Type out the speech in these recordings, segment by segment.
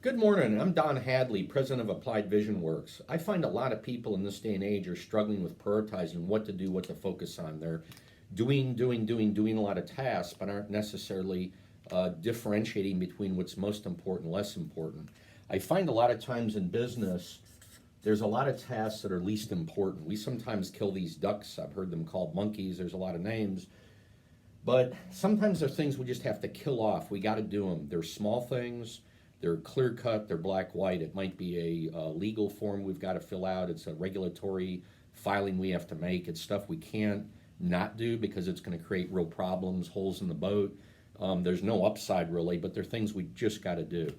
Good morning. I'm Don Hadley, president of Applied Vision Works. I find a lot of people in this day and age are struggling with prioritizing what to do, what to focus on. They're doing a lot of tasks, but aren't necessarily differentiating between what's most important, less important. I find a lot of times in business, there's a lot of tasks that are least important. We sometimes kill these ducks. I've heard them called monkeys. There's a lot of names. But sometimes there's things we just have to kill off. We got to do them. They're small things. They're clear cut. They're black white. It might be a legal form we've got to fill out. It's a regulatory filing we have to make. It's stuff we can't not do because it's going to create real problems, holes in the boat. There's no upside really, but they're things we just got to do.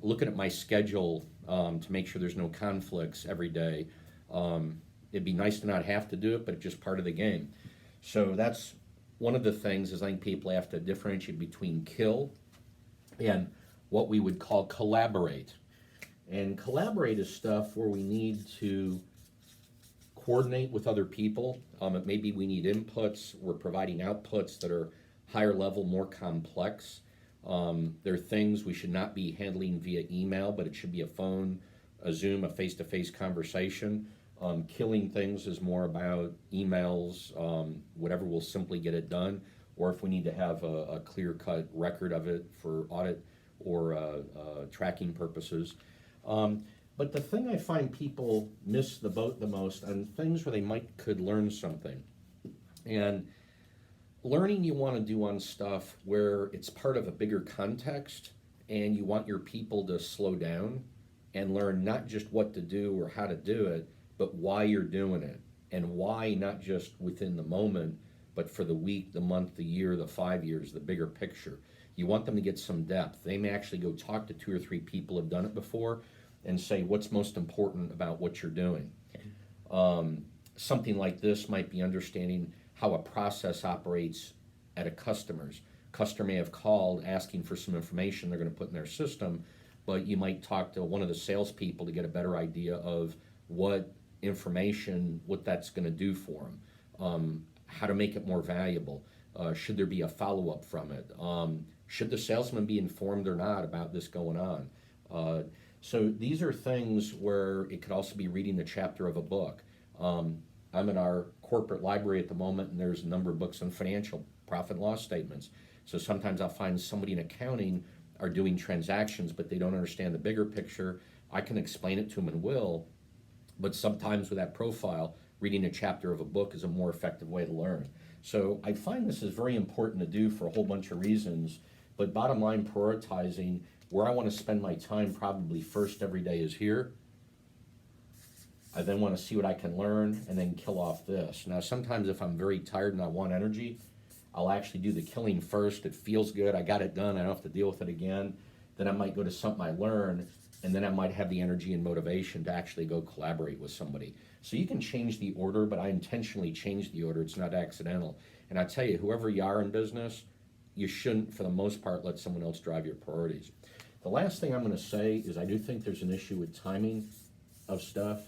Looking at my schedule to make sure there's no conflicts every day. It'd be nice to not have to do it, but it's just part of the game. So that's one of the things is I think people have to differentiate between kill and what we would call collaborate. And collaborate is stuff where we need to coordinate with other people. Maybe we need inputs. We're providing outputs that are higher level, more complex. There are things we should not be handling via email, but it should be a phone, a Zoom, a face-to-face conversation. Killing things is more about emails, whatever will simply get it done, or if we need to have a clear-cut record of it for audit or tracking purposes. But the thing I find people miss the boat the most on things where they could learn something. And learning you want to do on stuff where it's part of a bigger context and you want your people to slow down and learn not just what to do or how to do it, but why you're doing it, and why not just within the moment, but for the week, the month, the year, the 5 years, the bigger picture. You want them to get some depth. They may actually go talk to two or three people who have done it before and say, what's most important about what you're doing? Something like this might be understanding how a process operates at a customer's. Customer may have called asking for some information they're going to put in their system, but you might talk to one of the salespeople to get a better idea of what information, what that's going to do for them, how to make it more valuable. Should there be a follow-up from it? Should the salesman be informed or not about this going on? So these are things where it could also be reading a chapter of a book. I'm in our corporate library at the moment, and there's a number of books on financial profit and loss statements. So sometimes I'll find somebody in accounting are doing transactions, but they don't understand the bigger picture. I can explain it to them and will, but sometimes with that profile, reading a chapter of a book is a more effective way to learn. So I find this is very important to do for a whole bunch of reasons, but bottom line, prioritizing where I want to spend my time probably first every day is here. I then want to see what I can learn and then kill off this. Now, sometimes if I'm very tired and I want energy, I'll actually do the killing first. It feels good. I got it done. I don't have to deal with it again. Then I might go to something I learn, and then I might have the energy and motivation to actually go collaborate with somebody. So you can change the order, but I intentionally change the order. It's not accidental. And I tell you, whoever you are in business, you shouldn't, for the most part, let someone else drive your priorities. The last thing I'm going to say is I do think there's an issue with timing of stuff.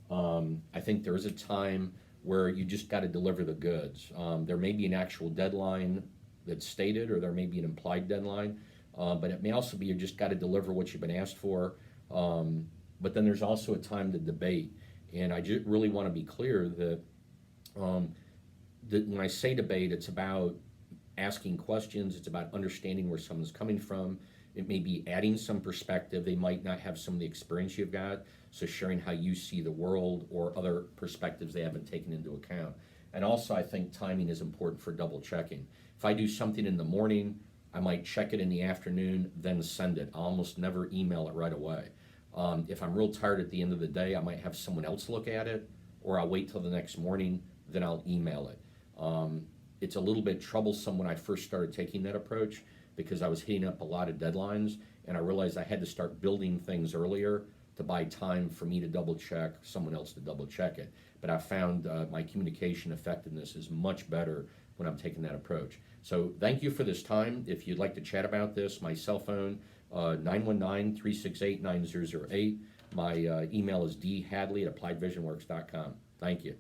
I think there is a time where you just got to deliver the goods. There may be an actual deadline that's stated, or there may be an implied deadline, but it may also be you just got to deliver what you've been asked for. But then there's also a time to debate. And I just really want to be clear that when I say debate, it's about asking questions. It's about understanding where someone's coming from. It may be adding some perspective. They might not have some of the experience you've got, so sharing how you see the world or other perspectives they haven't taken into account. And also, I think timing is important for double checking. If I do something in the morning, I might check it in the afternoon, then send it. I'll almost never email it right away. If I'm real tired at the end of the day, I might have someone else look at it, or I'll wait till the next morning, then I'll email it. It's a little bit troublesome when I first started taking that approach because I was hitting up a lot of deadlines, and I realized I had to start building things earlier to buy time for me to double check, someone else to double check it. But I found my communication effectiveness is much better when I'm taking that approach. So thank you for this time. If you'd like to chat about this, my cell phone, 919-368-9008. My email is dhadley@appliedvisionworks.com. Thank you.